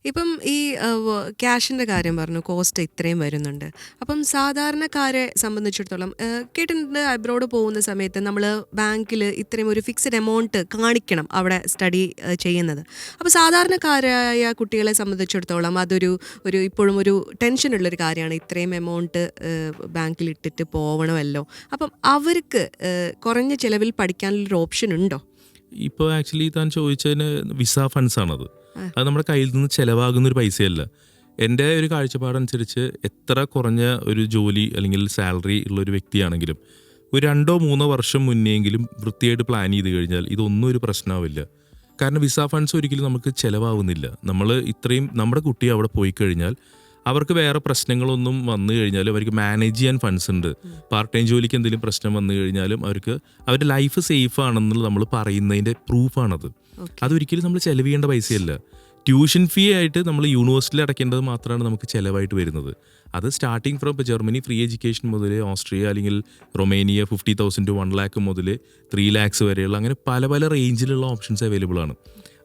ഇപ്പം ഈ ക്യാഷിൻ്റെ കാര്യം പറഞ്ഞു, കോസ്റ്റ് ഇത്രയും വരുന്നുണ്ട്. അപ്പം സാധാരണക്കാരെ സംബന്ധിച്ചിടത്തോളം കേട്ടിട്ടുണ്ട്, അബ്രോഡ് പോകുന്ന സമയത്ത് നമ്മൾ ബാങ്കിൽ ഇത്രയും ഒരു ഫിക്സഡ് എമൗണ്ട് കാണിക്കണം അവിടെ സ്റ്റഡി ചെയ്യുന്നത്. അപ്പോൾ സാധാരണക്കാരായ കുട്ടികളെ സംബന്ധിച്ചിടത്തോളം അതൊരു ഇപ്പോഴും ഒരു ടെൻഷനുള്ളൊരു കാര്യമാണ്. ഇത്രയും എമൗണ്ട് ബാങ്കിൽ ഇട്ടിട്ട് പോകണമല്ലോ. അപ്പം അവർക്ക് കുറഞ്ഞ ചിലവിൽ പഠിക്കാനുള്ളൊരു ഓപ്ഷൻ ഉണ്ടോ? ഇപ്പോൾ ആക്ച്വലി താൻ ചോദിച്ചതിന് വിസ ഫണ്ട്സ് ആണത്. അത് നമ്മുടെ കയ്യിൽ നിന്ന് ചിലവാകുന്നൊരു പൈസയല്ല. എൻ്റെ ഒരു കാഴ്ചപ്പാടനുസരിച്ച് എത്ര കുറഞ്ഞ ഒരു ജോലി അല്ലെങ്കിൽ സാലറി ഉള്ളൊരു വ്യക്തിയാണെങ്കിലും ഒരു 2-3 വർഷം മുന്നെയെങ്കിലും വൃത്തിയായിട്ട് പ്ലാൻ ചെയ്ത് കഴിഞ്ഞാൽ ഇതൊന്നും ഒരു പ്രശ്നമാവില്ല. കാരണം വിസ ഫണ്ട്സ് ഒരിക്കലും നമുക്ക് ചിലവാകുന്നില്ല. നമ്മൾ ഇത്രയും നമ്മുടെ കുട്ടി അവിടെ പോയി കഴിഞ്ഞാൽ അവർക്ക് വേറെ പ്രശ്നങ്ങളൊന്നും വന്നു കഴിഞ്ഞാലും അവർക്ക് മാനേജ് ചെയ്യാൻ ഫണ്ട്സ് ഉണ്ട്. പാർട്ട് ടൈം ജോലിക്ക് എന്തെങ്കിലും പ്രശ്നം വന്നു കഴിഞ്ഞാലും അവർക്ക് അവരുടെ ലൈഫ് സേഫ് ആണെന്ന് നമ്മൾ പറയുന്നതിൻ്റെ പ്രൂഫാണത്. അതൊരിക്കലും നമ്മൾ ചെലവ് ചെയ്യേണ്ട പൈസയല്ല. ട്യൂഷൻ ഫീ ആയിട്ട് നമ്മൾ യൂണിവേഴ്സിറ്റിയിൽ അടയ്ക്കേണ്ടത് മാത്രമാണ് നമുക്ക് ചിലവായിട്ട് വരുന്നത്. അത് സ്റ്റാർട്ടിങ് ഫ്രം ഇപ്പോൾ ജർമ്മനി ഫ്രീ എഡ്യൂക്കേഷൻ മുതൽ ഓസ്ട്രിയ അല്ലെങ്കിൽ റൊമേനിയ 50,000 to 1 lakh മുതൽ 3 lakhs വരെയുള്ള അങ്ങനെ പല പല റേഞ്ചിലുള്ള ഓപ്ഷൻസ് അവൈലബിൾ ആണ്.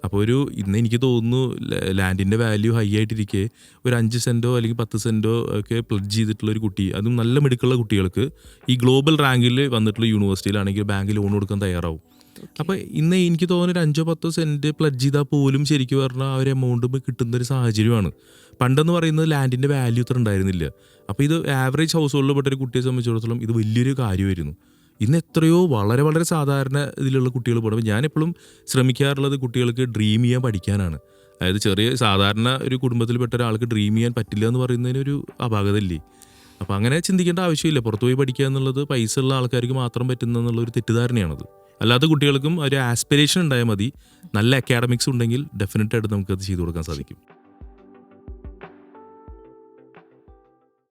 അപ്പോൾ ഇന്ന് എനിക്ക് തോന്നുന്നു ലാൻഡിൻ്റെ വാല്യൂ ഹൈ ആയിട്ടിരിക്കെ ഒരു 5 സെൻറ്റോ അല്ലെങ്കിൽ 10 സെൻറ്റോ ഒക്കെ പ്ലഡ്ജ് ചെയ്തിട്ടുള്ള ഒരു കുട്ടി, അതും നല്ല മിടുക്കുള്ള കുട്ടികൾക്ക് ഈ ഗ്ലോബൽ റാങ്കിൽ വന്നിട്ടുള്ള യൂണിവേഴ്സിറ്റിയിലാണെങ്കിൽ ബാങ്ക് ലോൺ കൊടുക്കാൻ തയ്യാറാവും. അപ്പോൾ ഇന്ന് എനിക്ക് തോന്നുന്നു 5-10 സെൻറ്റ് പ്ലഡ്ജ് ചെയ്താൽ പോലും ശരിക്കും പറഞ്ഞാൽ ആ ഒരു എമൗണ്ട് കിട്ടുന്നൊരു സാഹചര്യമാണ്. പണ്ടെന്ന് പറയുന്നത് ലാൻഡിൻ്റെ വാല്യൂ ഇത്ര ഉണ്ടായിരുന്നില്ല. അപ്പോൾ ഇത് ആവറേജ് ഹൗസ് ഹോൾഡിൽ പെട്ടൊരു കുട്ടിയെ സംബന്ധിച്ചിടത്തോളം ഇത് വലിയൊരു കാര്യമായിരുന്നു. ഇന്ന് എത്രയോ വളരെ വളരെ സാധാരണ ഇതിലുള്ള കുട്ടികൾ പോകണം. ഞാനെപ്പോഴും ശ്രമിക്കാറുള്ളത് കുട്ടികൾക്ക് ഡ്രീം ചെയ്യാൻ പഠിക്കാനാണ്. അതായത് ചെറിയ സാധാരണ ഒരു കുടുംബത്തിൽപ്പെട്ട ഒരാൾക്ക് ഡ്രീം ചെയ്യാൻ പറ്റില്ല എന്ന് പറയുന്നതിനൊരു അപാകതയില്ലേ? അപ്പോൾ അങ്ങനെ ചിന്തിക്കേണ്ട ആവശ്യമില്ല. പുറത്തു പോയി പഠിക്കുക എന്നുള്ളത് പൈസ ഉള്ള ആൾക്കാർക്ക് മാത്രം പറ്റുന്ന എന്നുള്ളൊരു തെറ്റിദ്ധാരണയാണത്. അല്ലാത്ത കുട്ടികൾക്കും ഒരു ആസ്പിറേഷൻ ഉണ്ടായാൽ മതി. നല്ല അക്കാഡമിക്സ് ഉണ്ടെങ്കിൽ ഡെഫിനറ്റായിട്ട് നമുക്കത് ചെയ്തു കൊടുക്കാൻ സാധിക്കും.